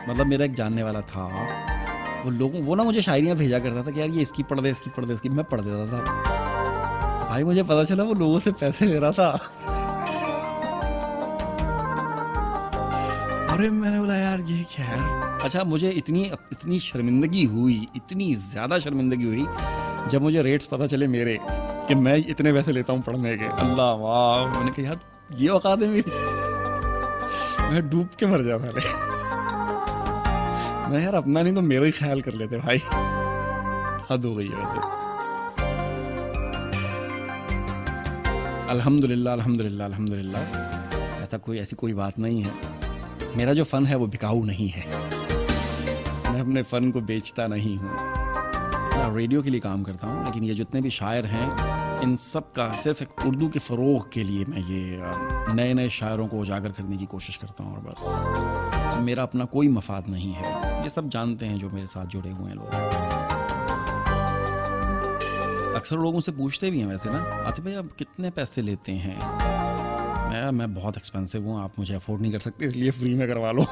मतलब मेरा एक जानने वाला था, वो ना मुझे शायरियाँ भेजा करता था कि यार ये इसकी पढ़ दे, इसकी पढ़ दे, इसकी, मैं पढ़ देता था। भाई मुझे पता चला वो लोगों से पैसे ले रहा था। अरे मैंने बोला यार ये क्या है। अच्छा, मुझे इतनी इतनी शर्मिंदगी हुई, इतनी ज़्यादा शर्मिंदगी हुई जब मुझे रेट्स पता चले मेरे, कि मैं इतने पैसे लेता हूँ पढ़ने के। अल्लाह वाह, मैंने कहा यार ये औकात है मेरी। मैं डूब के मर जाता रे। मैं यार अपना नहीं तो मेरा ही ख्याल कर लेते भाई। हद हो गई है वैसे। अल्हम्दुलिल्लाह अल्हम्दुलिल्लाह अल्हम्दुलिल्लाह, ऐसी कोई बात नहीं है। मेरा जो फ़न है वो बिकाऊ नहीं है, मैं अपने फ़न को बेचता नहीं हूँ। मैं रेडियो के लिए काम करता हूँ, लेकिन ये जितने भी शायर हैं इन सब का सिर्फ एक उर्दू के फ़रोग़ के लिए मैं ये नए नए शायरों को उजागर करने की कोशिश करता हूँ, और बस मेरा अपना कोई मफाद नहीं है। ये सब जानते हैं जो मेरे साथ जुड़े हुए हैं लोग। अक्सर लोगों से पूछते भी हैं वैसे ना, आतिफ भाई आप कितने पैसे लेते हैं। मैं बहुत एक्सपेंसिव हूँ, आप मुझे अफोर्ड नहीं कर सकते, इसलिए फ्री में करवा लो।